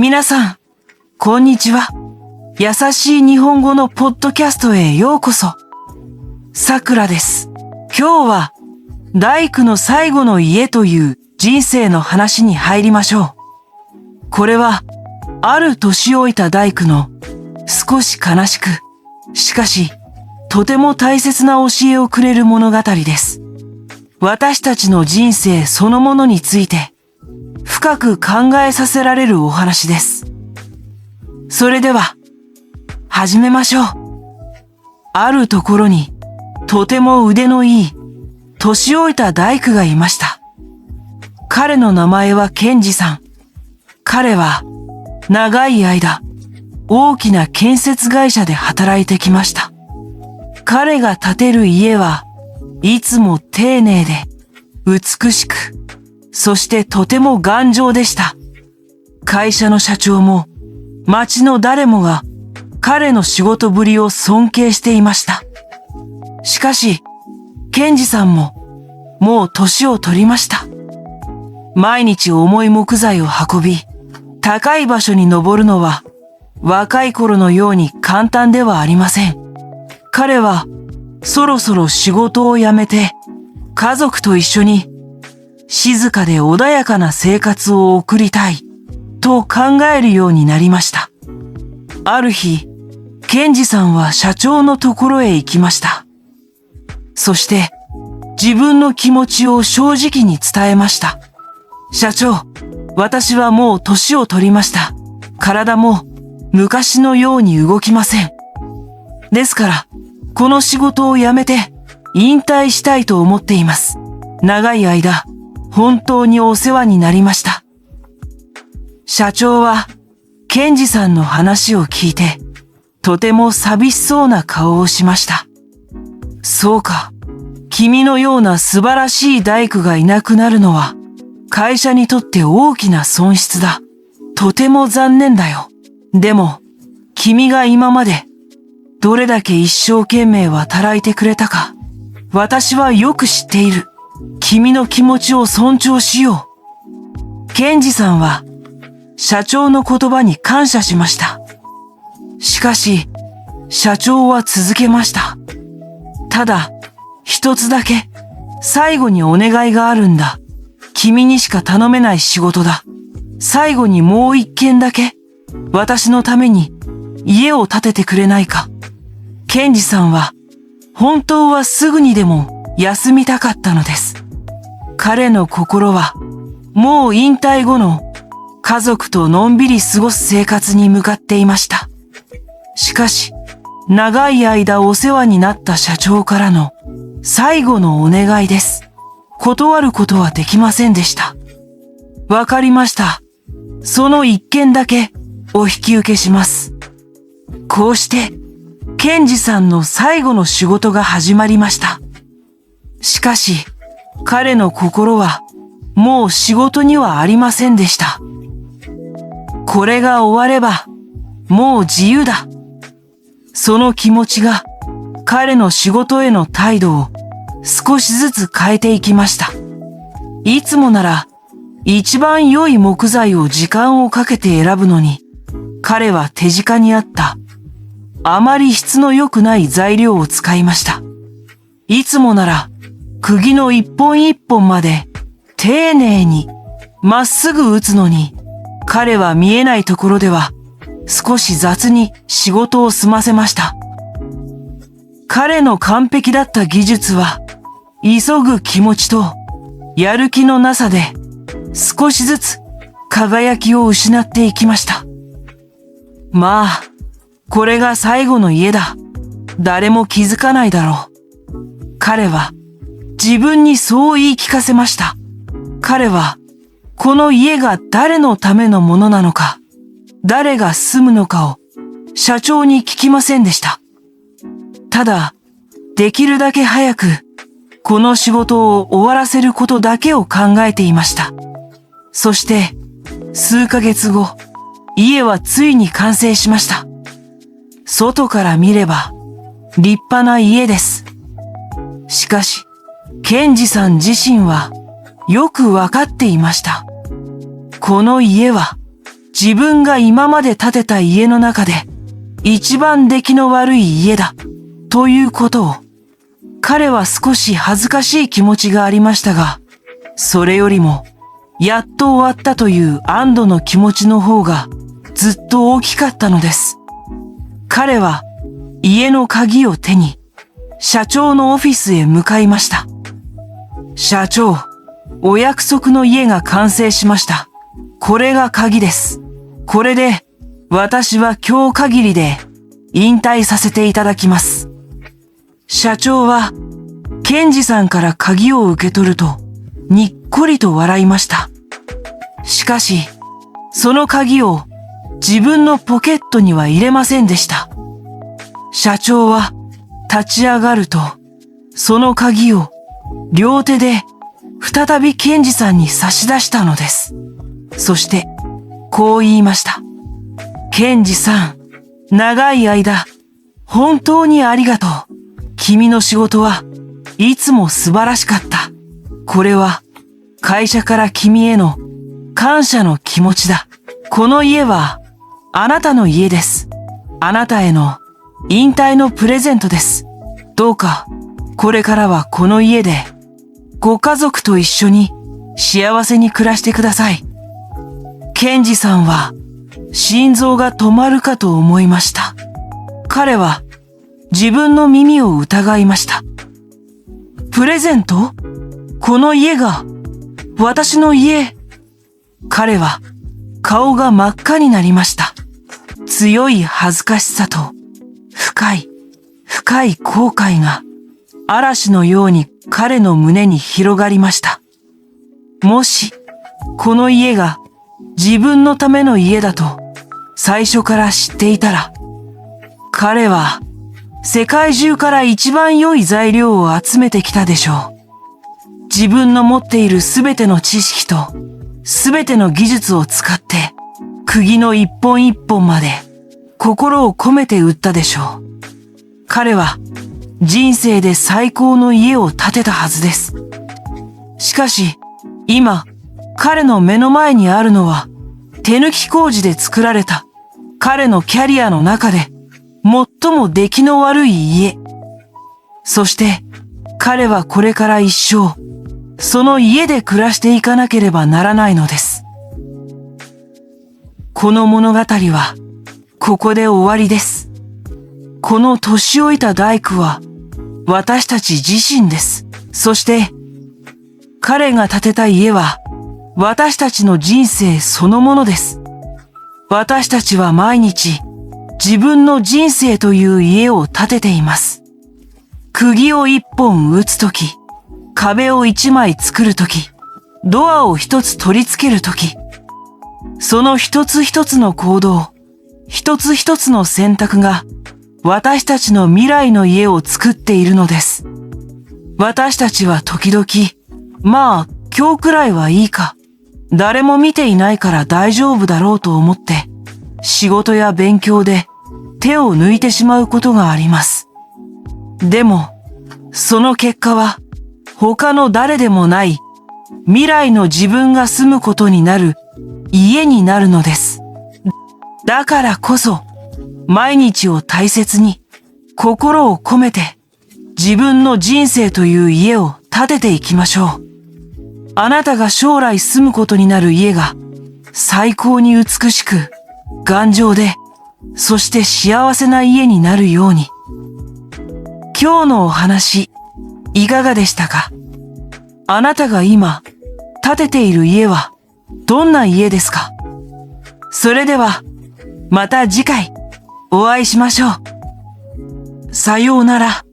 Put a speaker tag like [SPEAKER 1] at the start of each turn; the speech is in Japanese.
[SPEAKER 1] 皆さん、こんにちは。優しい日本語のポッドキャストへようこそ。さくらです。今日は、大工の最後の家という人生の話に入りましょう。これは、ある年老いた大工の少し悲しく、しかし、とても大切な教えをくれる物語です。私たちの人生そのものについて、深く考えさせられるお話です。それでは、始めましょう。あるところに、とても腕のいい、年老いた大工がいました。彼の名前はケンジさん。彼は、長い間、大きな建設会社で働いてきました。彼が建てる家はいつも丁寧で、美しく、そしてとても頑丈でした。会社の社長も、町の誰もが彼の仕事ぶりを尊敬していました。しかし、ケンジさんも、もう年を取りました。毎日重い木材を運び、高い場所に登るのは、若い頃のように簡単ではありません。彼は、そろそろ仕事を辞めて、家族と一緒に、静かで穏やかな生活を送りたい、と考えるようになりました。ある日、ケンジさんは社長のところへ行きました。そして、自分の気持ちを正直に伝えました。社長、私はもう年を取りました。体も昔のように動きません。ですから、この仕事を辞めて引退したいと思っています。長い間、本当にお世話になりました。社長は、ケンジさんの話を聞いて、とても寂しそうな顔をしました。そうか、君のような素晴らしい大工がいなくなるのは、会社にとって大きな損失だ。とても残念だよ。でも、君が今まで、どれだけ一生懸命働いてくれたか、私はよく知っている。君の気持ちを尊重しよう。ケンジさんは、社長の言葉に感謝しました。しかし、社長は続けました。ただ、一つだけ、最後にお願いがあるんだ。君にしか頼めない仕事だ。最後にもう一件だけ、私のために家を建ててくれないか。ケンジさんは、本当はすぐにでも休みたかったのです。彼の心は、もう引退後の家族とのんびり過ごす生活に向かっていました。しかし、長い間お世話になった社長からの最後のお願いです。断ることはできませんでした。わかりました。その一件だけお引き受けします。こうして、ケンジさんの最後の仕事が始まりました。しかし、彼の心はもう仕事にはありませんでした。これが終われば、もう自由だ。その気持ちが彼の仕事への態度を少しずつ変えていきました。いつもなら一番良い木材を時間をかけて選ぶのに、彼は手近にあったあまり質の良くない材料を使いました。いつもなら釘の一本一本まで丁寧にまっすぐ打つのに、彼は見えないところでは少し雑に仕事を済ませました。彼の完璧だった技術は、急ぐ気持ちとやる気のなさで少しずつ輝きを失っていきました。まあ、これが最後の家だ。誰も気づかないだろう。彼は自分にそう言い聞かせました。彼はこの家が誰のためのものなのか、誰が住むのかを社長に聞きませんでした。ただ、できるだけ早くこの仕事を終わらせることだけを考えていました。そして、数ヶ月後、家はついに完成しました。外から見れば、立派な家です。しかし、ケンジさん自身はよくわかっていました。この家は自分が今まで建てた家の中で一番出来の悪い家だということを、彼は少し恥ずかしい気持ちがありましたが、それよりもやっと終わったという安堵の気持ちの方がずっと大きかったのです。彼は家の鍵を手に社長のオフィスへ向かいました。社長、お約束の家が完成しました。これが鍵です。これで私は今日限りで引退させていただきます。社長はケンジさんから鍵を受け取るとにっこりと笑いました。しかし、その鍵を自分のポケットには入れませんでした。社長は立ち上がると、その鍵を両手で再びケンジさんに差し出したのです。そして、こう言いました。ケンジさん、長い間、本当にありがとう。君の仕事はいつも素晴らしかった。これは会社から君への感謝の気持ちだ。この家はあなたの家です。あなたへの引退のプレゼントです。どうかこれからはこの家でご家族と一緒に幸せに暮らしてください。ケンジさんは心臓が止まるかと思いました。彼は自分の耳を疑いました。プレゼント？この家が私の家。彼は顔が真っ赤になりました。強い恥ずかしさと深い後悔が嵐のように彼の胸に広がりました。もしこの家が自分のための家だと最初から知っていたら、彼は世界中から一番良い材料を集めてきたでしょう。自分の持っているすべての知識とすべての技術を使って釘の一本一本まで心を込めて売ったでしょう。彼は人生で最高の家を建てたはずです。しかし今彼の目の前にあるのは手抜き工事で作られた彼のキャリアの中で最も出来の悪い家。そして彼はこれから一生その家で暮らしていかなければならないのです。この物語はここで終わりです。この年老いた大工は私たち自身です。そして彼が建てた家は私たちの人生そのものです。私たちは毎日自分の人生という家を建てています。釘を一本打つとき、壁を一枚作るとき、ドアを一つ取り付けるとき、その一つ一つの行動、一つ一つの選択が私たちの未来の家を作っているのです。私たちは時々、まあ今日くらいはいいか、誰も見ていないから大丈夫だろうと思って仕事や勉強で手を抜いてしまうことがあります。でもその結果は他の誰でもない未来の自分が住むことになる家になるのです。だからこそ毎日を大切に心を込めて自分の人生という家を建てていきましょう。あなたが将来住むことになる家が最高に美しく頑丈で、そして幸せな家になるように。今日のお話いかがでしたか？あなたが今建てている家はどんな家ですか？それではまた次回お会いしましょう。さようなら。